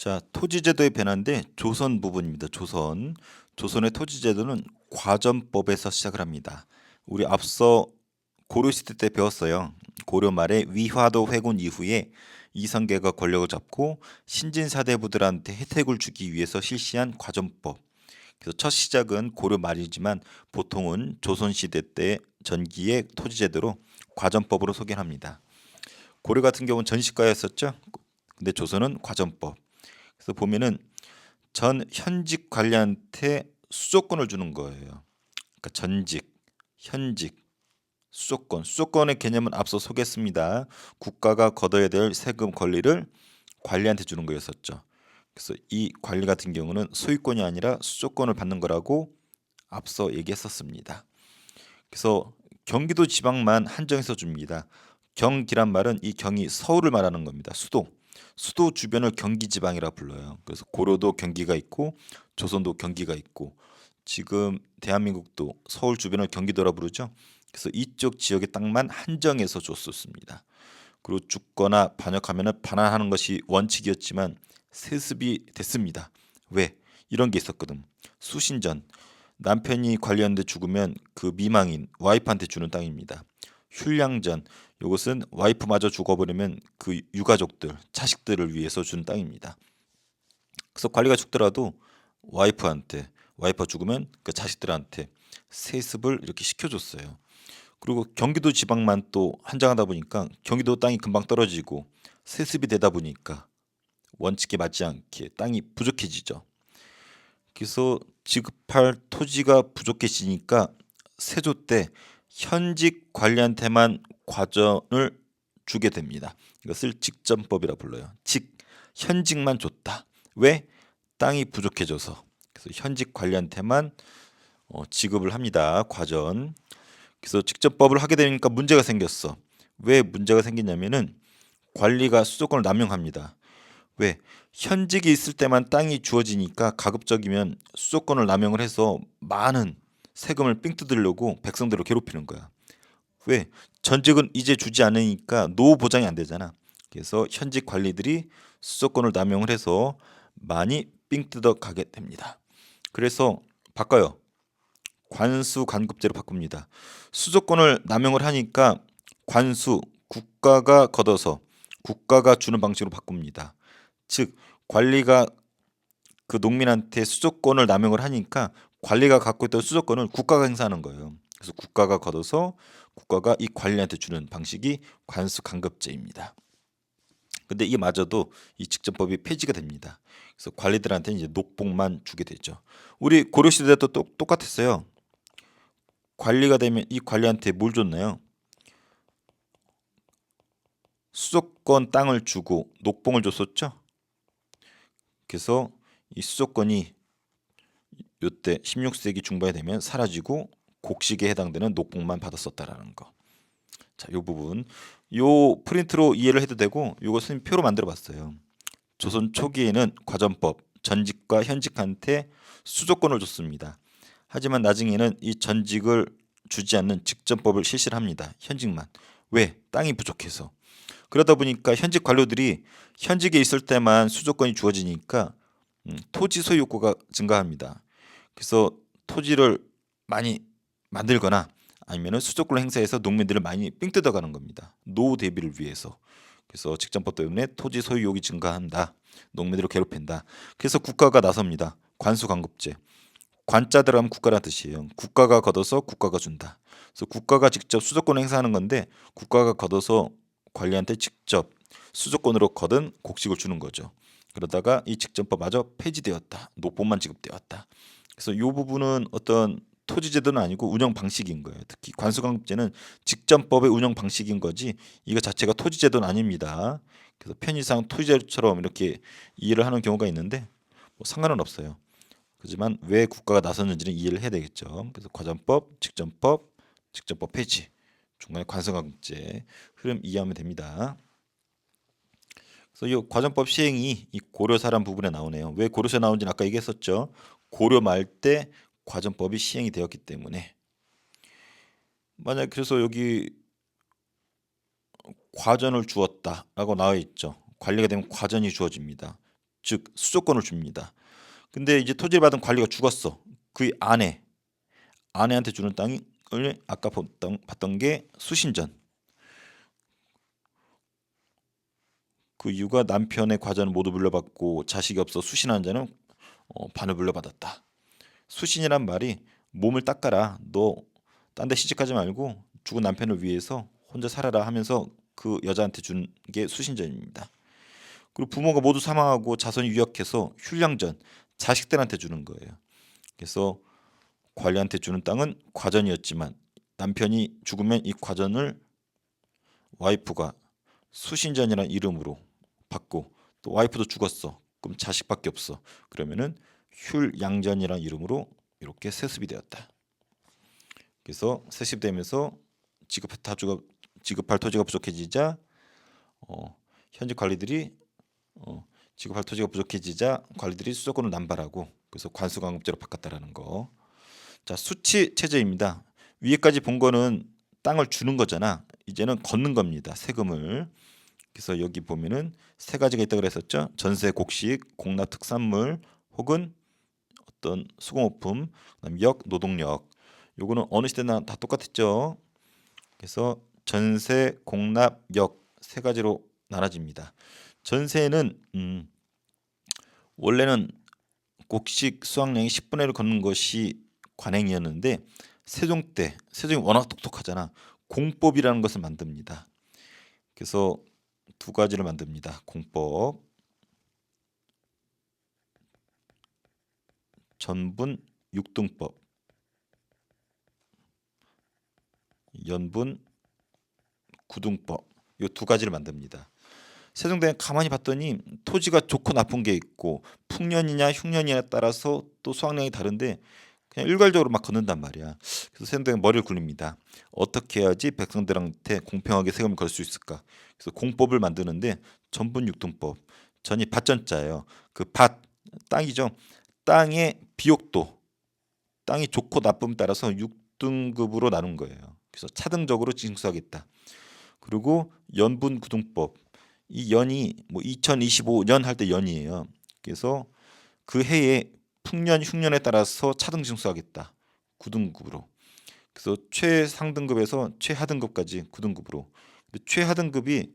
자, 토지제도의 변화인데 조선 부분입니다. 조선의 토지제도는 과전법에서 시작을 합니다. 우리 앞서 고려시대 때 배웠어요. 고려 말에 위화도 회군 이후에 이성계가 권력을 잡고 신진사대부들한테 혜택을 주기 위해서 실시한 과전법. 그래서 첫 시작은 고려 말이지만 보통은 조선시대 때 전기의 토지제도로 과전법으로 소개합니다. 고려 같은 경우는 전시가였었죠. 근데 조선은 과전법. 그래서 보면은 전 현직 관리한테 수조권을 주는 거예요. 그러니까 전직, 현직, 수조권. 수조권의 개념은 앞서 소개했습니다. 국가가 걷어야 될 세금 권리를 관리한테 주는 거였었죠. 그래서 이 관리 같은 경우는 소유권이 아니라 수조권을 받는 거라고 앞서 얘기했었습니다. 그래서 경기도 지방만 한정해서 줍니다. 경기란 말은 이 경이 서울을 말하는 겁니다. 수도 주변을 경기지방이라 불러요. 그래서 고려도 경기가 있고 조선도 경기가 있고 지금 대한민국도 서울 주변을 경기도라 부르죠. 그래서 이쪽 지역의 땅만 한정해서 줬었습니다. 그리고 죽거나 반역하면 반환하는 것이 원칙이었지만 세습이 됐습니다. 왜? 이런 게 있었거든. 수신전 남편이 관리하는데 죽으면 그 미망인 와이프한테 주는 땅입니다. 휴량전 이것은 와이프마저 죽어버리면 그 유가족들 자식들을 위해서 주는 땅입니다. 그래서 관리가 죽더라도 와이프가 죽으면 그 자식들한테 세습을 이렇게 시켜줬어요. 그리고 경기도 지방만 또 한정하다 보니까 경기도 땅이 금방 떨어지고 세습이 되다 보니까 원칙에 맞지 않게 땅이 부족해지죠. 그래서 지급할 토지가 부족해지니까 세조 때 현직 관리한테만 과전을 주게 됩니다. 이것을 직전법이라 불러요. 현직만 줬다. 왜? 땅이 부족해져서. 그래서 현직 관리한테만 지급을 합니다. 과전. 그래서 직전법을 하게 되니까 문제가 생겼어. 왜 문제가 생기냐면은 관리가 수도권을 남용합니다. 왜? 현직이 있을 때만 땅이 주어지니까 가급적이면 수도권을 남용을 해서 많은 세금을 삥 뜯으려고 백성들을 괴롭히는 거야. 왜? 전직은 이제 주지 않으니까 노후 보장이 안 되잖아. 그래서 현직 관리들이 수도권을 남용을 해서 많이 삥 뜯어 가게 됩니다. 그래서 바꿔요. 관수 관급제로 바꿉니다. 수도권을 남용을 하니까 관수 국가가 걷어서 국가가 주는 방식으로 바꿉니다. 즉 관리가 그 농민한테 수조권을 남용을 하니까 관리가 갖고 있던 수조권을 국가가 행사하는 거예요. 그래서 국가가 걷어서 국가가 이 관리한테 주는 방식이 관수간급제입니다. 근데 이마저도 이 직전법이 폐지가 됩니다. 그래서 관리들한테 이제 녹복만 주게 되죠. 우리 고려 시대 때도 똑같았어요. 관리가 되면 이 관리한테 뭘 줬나요? 수조권 땅을 주고 녹봉을 줬었죠. 그래서 이 수조권이 요때 16세기 중반이 되면 사라지고 곡식에 해당되는 녹봉만 받았었다라는 거. 자, 요 부분 요 프린트로 이해를 해도 되고 요것은 표로 만들어 봤어요. 조선 초기에는 과전법 전직과 현직한테 수조권을 줬습니다. 하지만 나중에는 이 전직을 주지 않는 직전법을 실시를 합니다. 현직만. 왜? 땅이 부족해서. 그러다 보니까 현직 관료들이 현직에 있을 때만 수조권이 주어지니까 토지 소유 욕구가 증가합니다. 그래서 토지를 많이 만들거나 아니면 수조권을 행사해서 농민들을 많이 삥 뜯어가는 겁니다. 노후 대비를 위해서. 그래서 직전법 때문에 토지 소유욕이 증가한다. 농민들을 괴롭힌다. 그래서 국가가 나섭니다. 관수관급제. 관자 들어가면 국가라는 뜻이에요. 국가가 걷어서 국가가 준다. 그래서 국가가 직접 수조권을 행사하는 건데 국가가 걷어서 관리한테 직접 수조권으로 거둔 곡식을 주는 거죠. 그러다가 이 직전법마저 폐지되었다. 녹봉만 지급되었다. 그래서 이 부분은 어떤 토지제도는 아니고 운영 방식인 거예요. 특히 관수강급제는 직전법의 운영 방식인 거지 이거 자체가 토지제도는 아닙니다. 그래서 편의상 토지제도처럼 이렇게 이해를 하는 경우가 있는데 뭐 상관은 없어요. 그렇지만 왜 국가가 나섰는지는 이해를 해야 되겠죠. 그래서 과전법, 직전법 폐지, 중간에 관수강급제 흐름 이해하면 됩니다. 그래서 이 과전법 시행이 이 고려사란 부분에 나오네요. 왜 고려사 나온지는 아까 얘기했었죠. 고려 말 때 과전법이 시행이 되었기 때문에 만약 그래서 여기 과전을 주었다라고 나와 있죠. 관리가 되면 과전이 주어집니다. 즉 수조권을 줍니다. 근데 이제 토지를 받은 관리가 죽었어. 그 아내한테 주는 땅을 아까 봤던 게 수신전. 그 이유가 남편의 과전을 모두 물려받고 자식이 없어 수신한 자는 반을 물려받았다. 수신이란 말이 몸을 닦아라. 너 딴 데 시집가지 말고 죽은 남편을 위해서 혼자 살아라 하면서 그 여자한테 준 게 수신전입니다. 그리고 부모가 모두 사망하고 자손이 유약해서 휴양전, 자식들한테 주는 거예요. 그래서 관리한테 주는 땅은 과전이었지만 남편이 죽으면 이 과전을 와이프가 수신전이라는 이름으로 받고, 또 와이프도 죽었어. 그럼 자식밖에 없어. 그러면은 휼양전이라는 이름으로 이렇게 세습이 되었다. 그래서 세습되면서 지급할 토지가 부족해지자 현직 관리들이 지급할 토지가 부족해지자 관리들이 수조권을 남발하고, 그래서 관수강급제로 바꿨다라는 거. 자, 수치 체제입니다. 위에까지 본 거는 땅을 주는 거잖아. 이제는 걷는 겁니다. 세금을. 그래서 여기 보면은 세 가지가 있다고 그랬었죠. 전세, 곡식, 공납 특산물, 혹은 어떤 수공업품, 그다음 역, 노동력. 요거는 어느 시대나 다 똑같았죠. 그래서 전세, 공납, 역 세 가지로 나눠집니다. 전세는 원래는 곡식 수확량이 10분의 1을 걷는 것이 관행이었는데, 세종이 워낙 똑똑하잖아. 공법이라는 것을 만듭니다. 그래서 두 가지를 만듭니다. 공법, 전분 육등법, 연분 구등법. 이 두 가지를 만듭니다. 세종대왕 가만히 봤더니 토지가 좋고 나쁜 게 있고 풍년이냐 흉년이냐에 따라서 또 수확량이 다른데 그냥 일괄적으로 막 걷는단 말이야. 그래서 세종대왕 머리를 굴립니다. 어떻게 해야지 백성들한테 공평하게 세금을 걸 수 있을까? 그래서 공법을 만드는데 전분육등법. 전이 밭전자예요. 그 밭, 땅이죠. 땅의 비옥도, 땅이 좋고 나쁨에 따라서 6등급으로 나눈 거예요. 그래서 차등적으로 징수하겠다. 그리고 연분구등법. 이 연이 뭐 2025년 할 때 연이에요. 그래서 그 해에 풍년, 흉년에 따라서 차등 징수하겠다. 9등급으로. 그래서 최상등급에서 최하등급까지 9등급으로. 최하등급이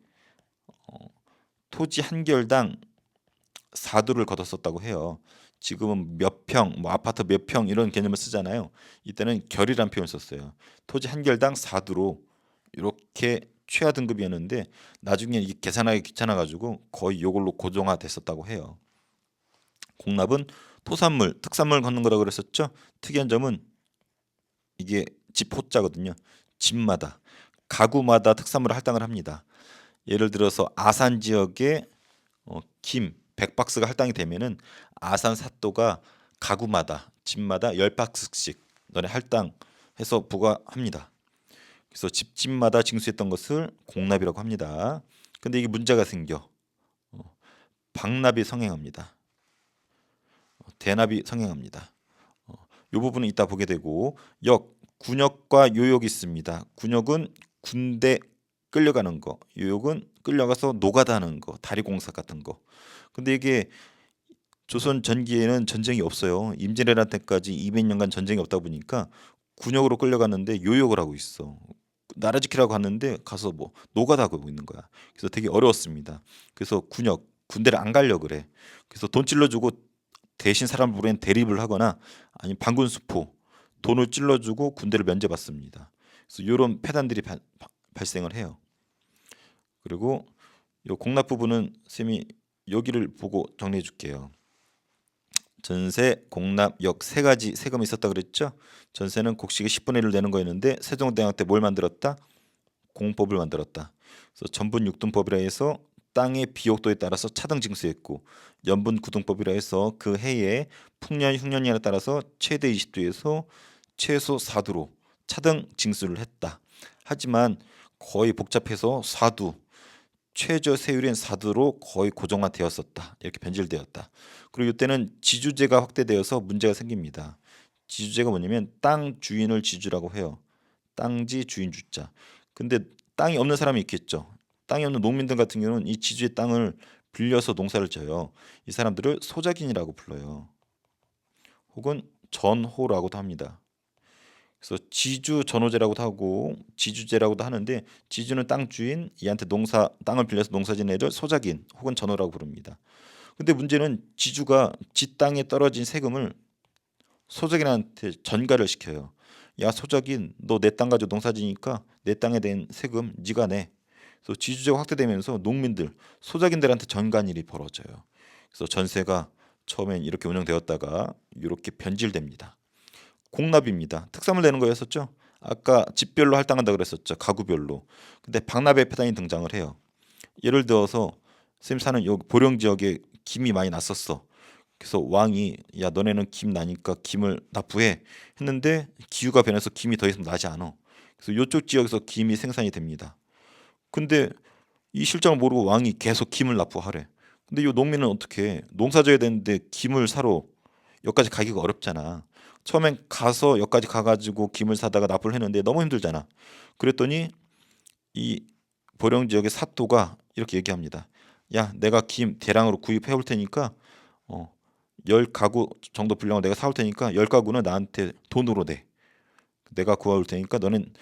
토지 한 개월당 4두를 걷었었다고 해요. 지금은 몇 평, 뭐 아파트 몇 평 이런 개념을 쓰잖아요. 이때는 결이란 표현을 썼어요. 토지 한 개월당 4두로 이렇게 최하 등급이었는데 나중에 이게 계산하기 귀찮아가지고 거의 이걸로 고정화됐었다고 해요. 공납은 토산물, 특산물 걷는 거라고 그랬었죠. 특이한 점은 이게 집 호자거든요. 집마다, 가구마다 특산물을 할당을 합니다. 예를 들어서 아산 지역에 김 100박스가 할당이 되면은 아산 사또가 가구마다, 집마다 10박스씩 너네 할당해서 부과합니다. 그래서 집집마다 징수했던 것을 공납이라고 합니다. 근데 이게 문제가 생겨. 방납이 성행합니다. 대납이 성행합니다. 이 부분은 이따 보게 되고, 군역과 요역이 있습니다. 군역은 군대 끌려가는 거, 요역은 끌려가서 노가다 하는 거, 다리공사 같은 거. 근데 이게 조선 전기에는 전쟁이 없어요. 임진왜란 때까지 200년간 전쟁이 없다 보니까 군역으로 끌려갔는데 요역을 하고 있어. 나라 지키라고 갔는데 가서 뭐 노가다 하고 있는 거야. 그래서 되게 어려웠습니다. 그래서 군대를 안 가려 그래. 그래서 돈 찔러주고 대신 사람을 보낸 대립을 하거나 아니면 반군 수포 돈을 찔러주고 군대를 면제받습니다. 그래서 이런 폐단들이 발생을 해요. 그리고 이 공납 부분은 쌤이 여기를 보고 정리해 줄게요. 전세, 공납, 역 세 가지 세금이 있었다 그랬죠. 전세는 곡식의 10분의 1을 내는 거였는데 세종대왕 때 뭘 만들었다? 공법을 만들었다. 그래서 전분 육등법이라 해서 땅의 비옥도에 따라서 차등 징수했고, 연분 구등법이라 해서 그 해에 풍년 흉년에 따라서 최대 20두에서 최소 4두로 차등 징수를 했다. 하지만 거의 복잡해서 4두, 최저 세율인 4두로 거의 고정화되었었다. 이렇게 변질되었다. 그리고 이때는 지주제가 확대되어서 문제가 생깁니다. 지주제가 뭐냐면 땅 주인을 지주라고 해요. 땅지 주인 주자. 근데 땅이 없는 사람이 있겠죠. 땅이 없는 농민들 같은 경우는 이 지주의 땅을 빌려서 농사를 져요. 이 사람들을 소작인이라고 불러요. 혹은 전호라고도 합니다. 그래서 지주 전호제라고도 하고 지주제라고도 하는데, 지주는 땅 주인, 얘한테 땅을 빌려서 농사진 애를 소작인 혹은 전호라고 부릅니다. 근데 문제는 지주가 지 땅에 떨어진 세금을 소작인한테 전가를 시켜요. 야 소작인, 너 내 땅 가지고 농사지니까 내 땅에 대한 세금 네가 내. 그래서 지주제가 확대되면서 농민들, 소작인들한테 전가일이 벌어져요. 그래서 전세가 처음엔 이렇게 운영되었다가 이렇게 변질됩니다. 공납입니다. 특성을 내는 거였었죠. 아까 집별로 할당한다 그랬었죠. 가구별로. 근데 박납의 패단이 등장을 해요. 예를 들어서 쌤 사는 여기 보령 지역에 김이 많이 났었어. 그래서 왕이 야 너네는 김 나니까 김을 납부해 했는데, 기후가 변해서 김이 더 이상 나지 않아. 그래서 이쪽 지역에서 김이 생산이 됩니다. 근데 이 실정을 모르고 왕이 계속 김을 납부하래. 근데 이 농민은 어떻게 해? 농사져야 되는데 김을 사러 여기까지 가기가 어렵잖아. 처음엔 가서 여기까지 가가지고 김을 사다가 납부를 했는데 너무 힘들잖아. 그랬더니 이 보령 지역의 사또가 이렇게 얘기합니다. 야 내가 김 대량으로 구입해 올 테니까 어, 10가구 정도 분량을 내가 사올 테니까 10가구는 나한테 돈으로 내. 내가 구해올 테니까 너는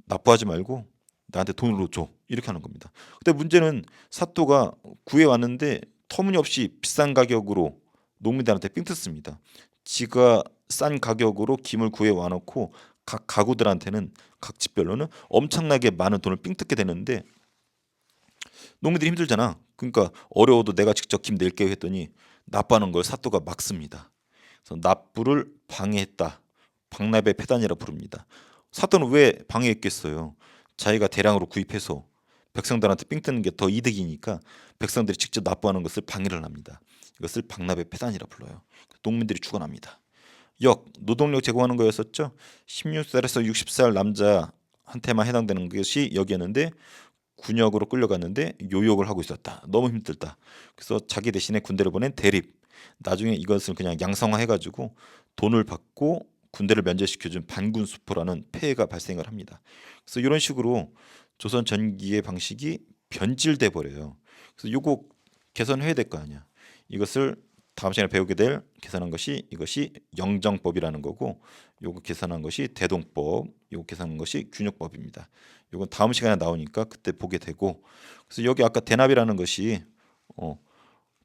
납부하지 말고 나한테 돈으로 줘. 이렇게 하는 겁니다. 근데 문제는 사또가 구해 왔는데 터무니없이 비싼 가격으로 농민들한테 삥 뜯습니다. 지가 싼 가격으로 김을 구해 와놓고 각 가구들한테는 각 집별로는 엄청나게 많은 돈을 삥 뜯게 되는데, 농민들이 힘들잖아. 그러니까 어려워도 내가 직접 김 낼게 했더니 납부하는 걸 사또가 막습니다. 그래서 납부를 방해했다. 박납의 패단이라 부릅니다. 사또는 왜 방해했겠어요? 자기가 대량으로 구입해서 백성들한테 삥 뜨는 게 더 이득이니까 백성들이 직접 납부하는 것을 방해를 합니다. 이것을 박납의 패단이라 불러요. 농민들이 죽어납니다. 노동력 제공하는 거였었죠. 16살에서 60살 남자한테만 해당되는 것이 여기였는데, 군역으로 끌려갔는데 요역을 하고 있었다. 너무 힘들다. 그래서 자기 대신에 군대를 보낸 대립. 나중에 이것을 그냥 양성화해가지고 돈을 받고 군대를 면제시켜준 반군수포라는 폐해가 발생을 합니다. 그래서 이런 식으로 조선 전기의 방식이 변질돼 버려요. 그래서 요거 개선해야 될 거 아니야. 이것을 다음 시간에 배우게 될 계산한 것이 이것이 영정법이라는 거고, 요거 계산한 것이 대동법, 요거 계산한 것이 균역법입니다. 요건 다음 시간에 나오니까 그때 보게 되고, 그래서 여기 아까 대납이라는 것이 어,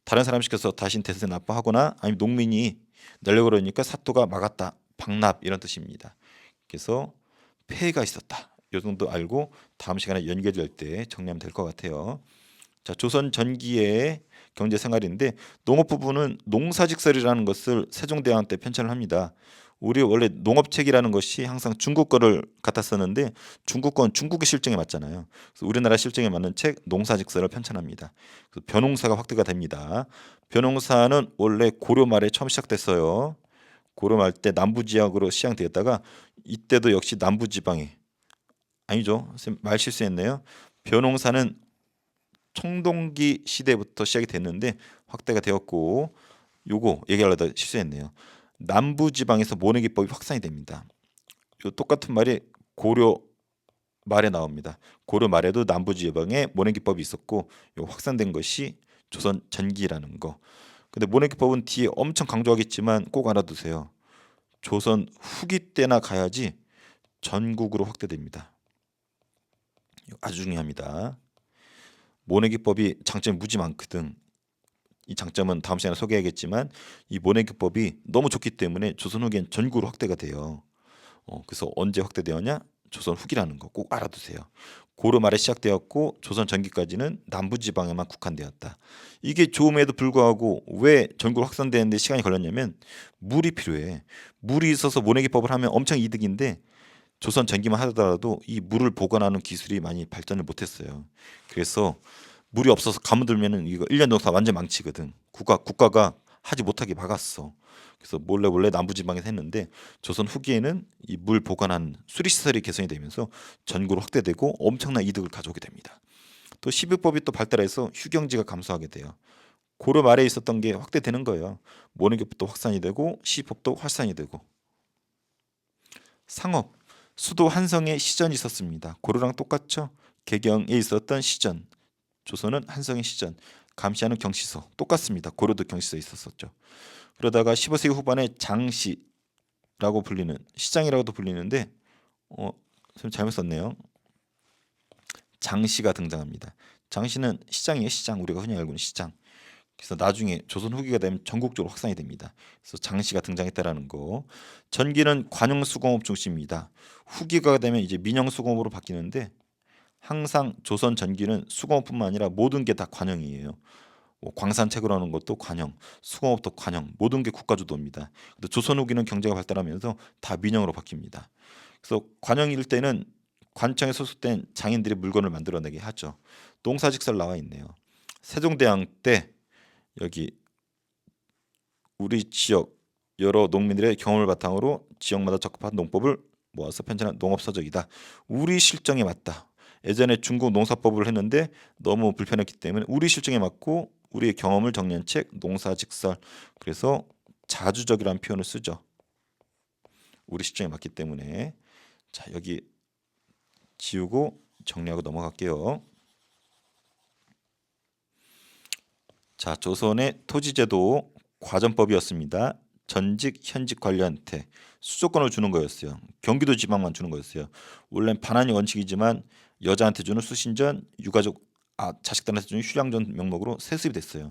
다른 사람 시켜서 다신 대세 납부하거나 아니면 농민이 내려고 그러니까 사또가 막았다. 박납 이런 뜻입니다. 그래서 폐해가 있었다. 요 정도 알고 다음 시간에 연계될 때 정리하면 될 것 같아요. 자, 조선 전기의 경제 생활인데 농업 부분은 농사직설이라는 것을 세종대왕 때 편찬을 합니다. 우리 원래 농업책이라는 것이 항상 중국 거를 갖다 썼는데 중국 건 중국의 실정에 맞잖아요. 그래서 우리나라 실정에 맞는 책 농사직설을 편찬합니다. 그래서 벼농사가 확대가 됩니다. 벼농사는 원래 고려 말에 처음 시작됐어요. 고려 말 때 남부 지역으로 시작되었다가 이때도 역시 남부 지방에, 아니죠. 선생님 말 실수했네요. 벼농사는 청동기 시대부터 시작이 됐는데 확대가 되었고, 요거 얘기하려다 실수했네요. 남부 지방에서 모내기법이 확산이 됩니다. 요 똑같은 말이 고려 말에 나옵니다. 고려 말에도 남부 지방에 모내기법이 있었고, 요 확산된 것이 조선 전기라는 거. 근데 모내기법은 뒤에 엄청 강조하겠지만 꼭 알아두세요. 조선 후기 때나 가야지 전국으로 확대됩니다. 아주 중요합니다. 모내기법이 장점이 무지 많거든. 이 장점은 다음 시간에 소개하겠지만 이 모내기법이 너무 좋기 때문에 조선 후기엔 전국으로 확대가 돼요. 그래서 언제 확대되었냐? 조선 후기라는 거 꼭 알아두세요. 고려 말에 시작되었고 조선 전기까지는 남부 지방에만 국한되었다. 이게 좋음에도 불구하고 왜 전국으로 확산되는데 시간이 걸렸냐면 물이 필요해. 물이 있어서 모내기법을 하면 엄청 이득인데 조선 전기만 하더라도 이 물을 보관하는 기술이 많이 발전을 못했어요. 그래서 물이 없어서 가뭄 들면은 이거 1년 농사 완전 망치거든. 국가가 하지 못하게 막았어. 그래서 몰래 몰래 남부지방에서 했는데 조선 후기에는 이 물 보관하는 수리시설이 개선이 되면서 전국으로 확대되고 엄청난 이득을 가져오게 됩니다. 또 시비법이 또 발달해서 휴경지가 감소하게 돼요. 고려 말에 있었던 게 확대되는 거예요. 모내기법도 확산이 되고 시비법도 확산이 되고. 상업, 수도 한성에 시전이 있었습니다. 고려랑 똑같죠? 개경에 있었던 시전. 조선은 한성의 시전. 감시하는 경시소 똑같습니다. 고려도 경시소에 있었었죠. 그러다가 15세기 후반에 장시라고 불리는 시장이라고도 불리는데 선생님 잘못 썼네요. 장시가 등장합니다. 장시는 시장이에요. 시장 우리가 흔히 알고 있는 시장. 그래서 나중에 조선 후기가 되면 전국적으로 확산이 됩니다. 그래서 장시가 등장했다라는 거. 전기는 관용수공업 중심입니다. 후기가 되면 이제 민영수공업으로 바뀌는데 항상 조선 전기는 수공업뿐만 아니라 모든 게 다 관영이에요. 뭐 광산 채굴하는 것도 관영, 수공업도 관영, 모든 게 국가 주도입니다. 근데 조선 후기는 경제가 발달하면서 다 민영으로 바뀝니다. 그래서 관영일 때는 관청에 소속된 장인들이 물건을 만들어내게 하죠. 농사직설 나와 있네요. 세종대왕 때 여기 우리 지역 여러 농민들의 경험을 바탕으로 지역마다 적합한 농법을 모아서 편찬한 농업서적이다. 우리 실정에 맞다. 예전에 중국 농사법을 했는데 너무 불편했기 때문에 우리 실정에 맞고 우리의 경험을 정리한 책 농사직설. 그래서 자주적이라는 표현을 쓰죠. 우리 실정에 맞기 때문에. 자, 여기 지우고 정리하고 넘어갈게요. 자, 조선의 토지제도 과전법이었습니다. 전직 현직 관리한테 수조권을 주는 거였어요. 경기도 지방만 주는 거였어요. 원래는 반환이 원칙이지만 여자한테 주는 수신전, 유가족 자식들한테 주는 휴양전 명목으로 세습이 됐어요.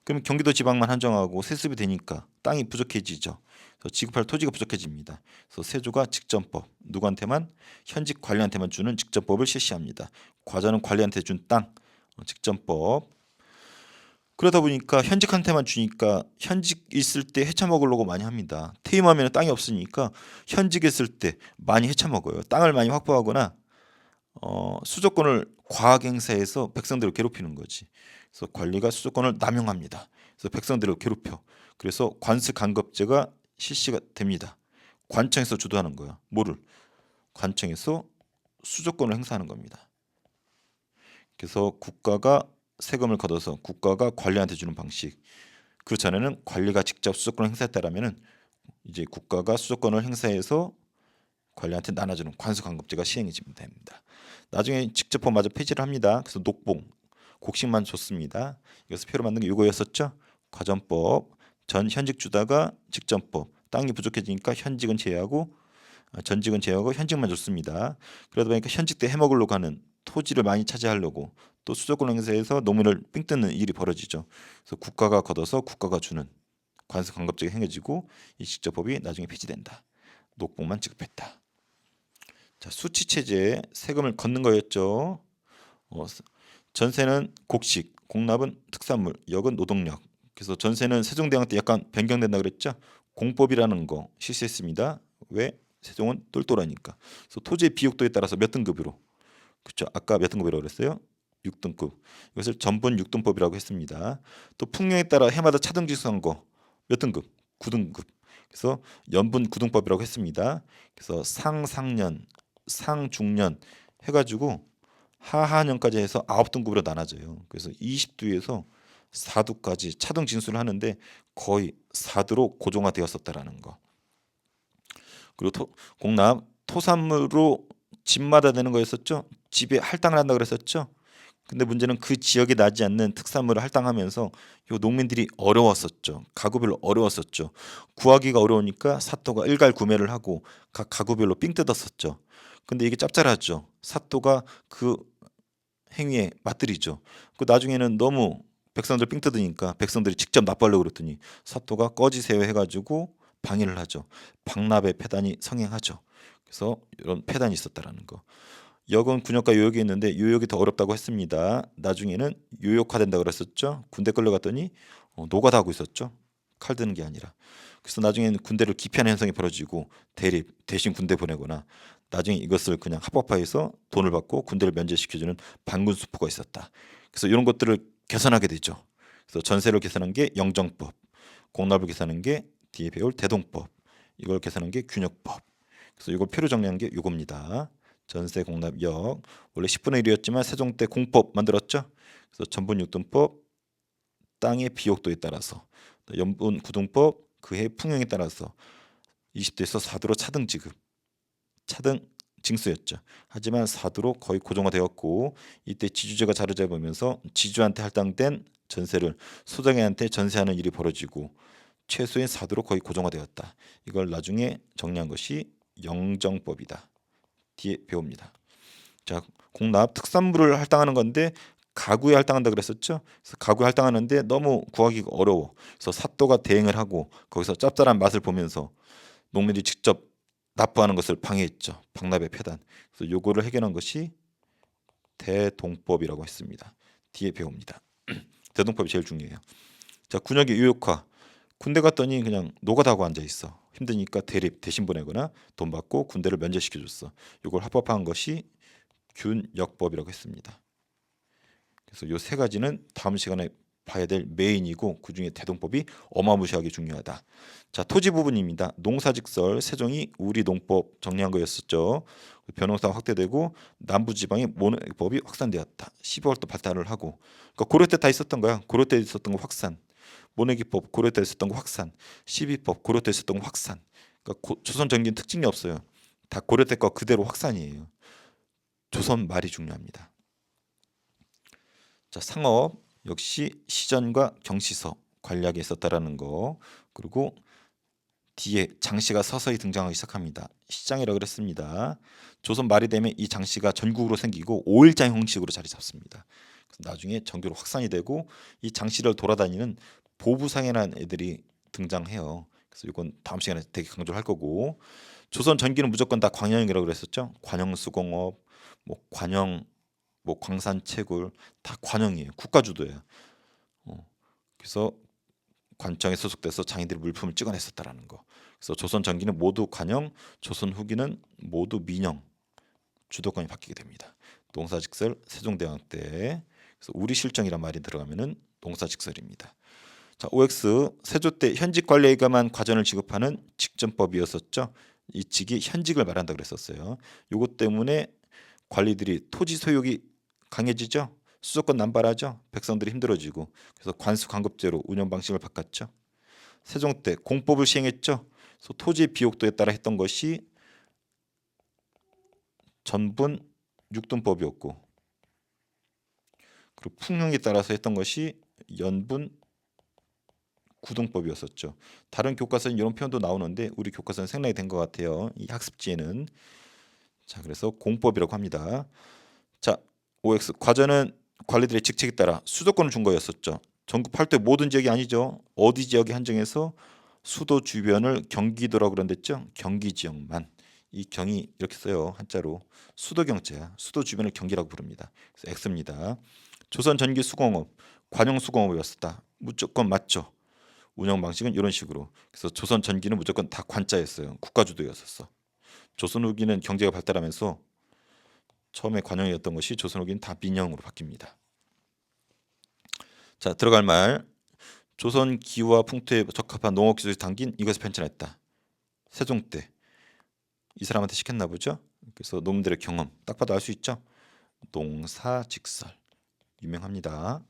그럼 경기도 지방만 한정하고 세습이 되니까 땅이 부족해지죠. 그래서 지급할 토지가 부족해집니다. 그래서 세조가 직전법, 누구한테만 현직 관리한테만 주는 직전법을 실시합니다. 과전은 관리한테 준 땅, 직전법. 그러다 보니까 현직한테만 주니까 현직 있을 때 헤쳐먹으려고 많이 합니다. 퇴임하면 땅이 없으니까 현직 있을 때 많이 헤쳐먹어요. 땅을 많이 확보하거나 수조권을 과학행사해서 백성들을 괴롭히는 거지. 그래서 관리가 수조권을 남용합니다. 그래서 백성들을 괴롭혀. 그래서 관습간급제가 실시가 됩니다. 관청에서 주도하는 거야. 뭐를? 관청에서 수조권을 행사하는 겁니다. 그래서 국가가 세금을 걷어서 국가가 관리한테 주는 방식. 그렇지 않으면 관리가 직접 수조권을 행사했다라면은 이제 국가가 수조권을 행사해서 관리한테 나눠주는 관수간급제가 시행이 됩니다. 나중에 직접법마저 폐지를 합니다. 그래서 녹봉, 곡식만 줬습니다. 이것을 표로 만든 게 이거였었죠. 과전법, 전 현직 주다가 직전법, 땅이 부족해지니까 현직은 제외하고 전직은 제외하고 현직만 줬습니다. 그러다 보니까 현직 때 해먹으려고 하는 토지를 많이 차지하려고 또 수조권 행사에서 농민을 삥 뜯는 일이 벌어지죠. 그래서 국가가 걷어서 국가가 주는 관습간급제가 행해지고 이 직접법이 나중에 폐지된다. 녹봉만 지급했다. 자, 수치체제 세금을 걷는 거였죠. 전세는 곡식, 공납은 특산물, 역은 노동력. 그래서 전세는 세종대왕 때 약간 변경된다 그랬죠. 공법이라는 거 실시했습니다. 왜? 세종은 똘똘하니까. 그래서 토지의 비옥도에 따라서 몇 등급으로. 그렇죠. 아까 몇 등급이라고 그랬어요? 6등급. 이것을 전분 6등법이라고 했습니다. 또 풍년에 따라 해마다 차등지수한 거 몇 등급? 9등급. 그래서 연분 9등법이라고 했습니다. 그래서 상상년, 상중년 해가지고 하하년까지 해서 9등급으로 나눠져요. 그래서 20두에서 4두까지 차등 징수를 하는데 거의 4두로 고정화되었었다라는 거. 그리고 공납 토산물로 집마다 내는 거였었죠. 집에 할당을 한다 그랬었죠. 근데 문제는 그 지역에 나지 않는 특산물을 할당하면서 요 농민들이 어려웠었죠. 가구별로 어려웠었죠. 구하기가 어려우니까 사또가 일괄 구매를 하고 각 가구별로 삥 뜯었었죠. 근데 이게 짭짤하죠. 사또가 그 행위에 맞들이죠. 그 나중에는 너무 백성들 삥 뜯으니까 백성들이 직접 납부하려고 그랬더니 사또가 꺼지세요 해가지고 방해를 하죠. 방납의 폐단이 성행하죠. 그래서 이런 폐단이 있었다라는 거. 역은 군역과 요역이 있는데 요역이 더 어렵다고 했습니다. 나중에는 요역화된다 그랬었죠. 군대 끌려갔더니 노가다 하고 있었죠. 칼 드는 게 아니라. 그래서 나중에는 군대를 기피하는 현상이 벌어지고 대립 대신 군대 보내거나 나중에 이것을 그냥 합법화해서 돈을 받고 군대를 면제시켜주는 반군 수포가 있었다. 그래서 이런 것들을 개선하게 되죠. 그래서 전세를 개선한 게 영정법, 공납을 개선한 게 뒤에 배울 대동법, 이걸 개선한 게 균역법. 그래서 이걸 표로 정리한 게 이겁니다. 전세 공납 역 원래 10분의 1이었지만 세종 때 공법 만들었죠. 그래서 전분 6등법 땅의 비옥도에 따라서 연분 9등법 그해 풍형에 따라서 20도에서 4도로 차등 지급 차등 징수였죠. 하지만 4도로 거의 고정화되었고 이때 지주제가 자리 잡으면서 지주한테 할당된 전세를 소장애한테 전세하는 일이 벌어지고 최소인 4도로 거의 고정화되었다. 이걸 나중에 정리한 것이 영정법이다. 뒤에 배웁니다. 자, 공납 특산물을 할당하는 건데 가구에 할당한다 그랬었죠. 그래서 가구에 할당하는데 너무 구하기가 어려워. 그래서 사또가 대행을 하고 거기서 짭짤한 맛을 보면서 농민들이 직접 납부하는 것을 방해했죠. 방납의 폐단. 그래서 요거를 해결한 것이 대동법이라고 했습니다. 뒤에 배웁니다. 대동법이 제일 중요해요. 자, 군역의 유효화. 군대 갔더니 그냥 노가다하고 앉아 있어. 힘드니까 대립 대신 보내거나 돈 받고 군대를 면제시켜줬어. 이걸 합법화한 것이 균역법이라고 했습니다. 그래서 요 세 가지는 다음 시간에 봐야 될 메인이고 그중에 대동법이 어마무시하게 중요하다. 자, 토지 부분입니다. 농사직설 세종이 우리 농법 정리한 거였었죠. 변호사 확대되고 남부지방의 모내법이 확산되었다. 12월도 발달을 하고 그러니까 고려 때 다 있었던 거야. 고려 때 있었던 거 확산. 모내기법 고려 때 있었던 거 확산. 시비법 고려 때 있었던 거 확산. 그러니까 조선 전기는 특징이 없어요. 다 고려 때 거 그대로 확산이에요. 조선 말이 중요합니다. 자, 상업 역시 시전과 경시서 관리하게 있었다라는 거. 그리고 뒤에 장씨가 서서히 등장하기 시작합니다. 시장이라고 그랬습니다. 조선 말이 되면 이 장씨가 전국으로 생기고 5일장 형식으로 자리 잡습니다. 나중에 정교로 확산이 되고 이 장씨를 돌아다니는 보부상이라는 애들이 등장해요. 그래서 이건 다음 시간에 되게 강조를 할 거고 조선 전기는 무조건 다 관영이라고 그랬었죠. 관영수공업, 뭐 관영, 뭐 광산채굴 다 관영이에요. 국가주도예요. 그래서 관청에 소속돼서 장인들이 물품을 찍어냈었다라는 거. 그래서 조선 전기는 모두 관영, 조선 후기는 모두 민영 주도권이 바뀌게 됩니다. 농사직설 세종대왕 때. 그래서 우리 실정이란 말이 들어가면은 농사직설입니다. 자, OX 세조 때 현직 관리에게만 과전을 지급하는 직전법이었었죠. 이 직이 현직을 말한다 그랬었어요. 요것 때문에 관리들이 토지 소유욕이 강해지죠. 수도권 남발하죠. 백성들이 힘들어지고 그래서 관수 관급제로 운영 방식을 바꿨죠. 세종 때 공법을 시행했죠. 그래서 토지 비옥도에 따라 했던 것이 전분 육등법이었고 그리고 풍령에 따라서 했던 것이 연분 구등법이었었죠. 다른 교과서는 이런 표현도 나오는데 우리 교과서는 생략이 된 것 같아요. 이 학습지에는. 자, 그래서 공법이라고 합니다. 자, OX 과전은 관리들의 직책에 따라 수도권을 준 거였었죠. 전국 팔도의 모든 지역이 아니죠. 어디 지역에 한정해서 수도 주변을 경기도라고 그랬댔죠. 경기 지역만. 이 경이 이렇게 써요. 한자로. 수도 경자야. 수도 주변을 경기라고 부릅니다. 그래서 X입니다. 조선 전기 수공업, 관영 수공업이었다. 무조건 맞죠. 운영 방식은 이런 식으로. 그래서 조선 전기는 무조건 다 관자였어요. 국가주도였었어. 조선 후기는 경제가 발달하면서 처음에 관영이었던 것이 조선 후기는 다 민영으로 바뀝니다. 자, 들어갈 말. 조선 기후와 풍토에 적합한 농업 기술이 담긴 이것을 편찬했다. 세종 때 이 사람한테 시켰나 보죠. 그래서 농민들의 경험 딱 봐도 알 수 있죠. 농사직설 유명합니다.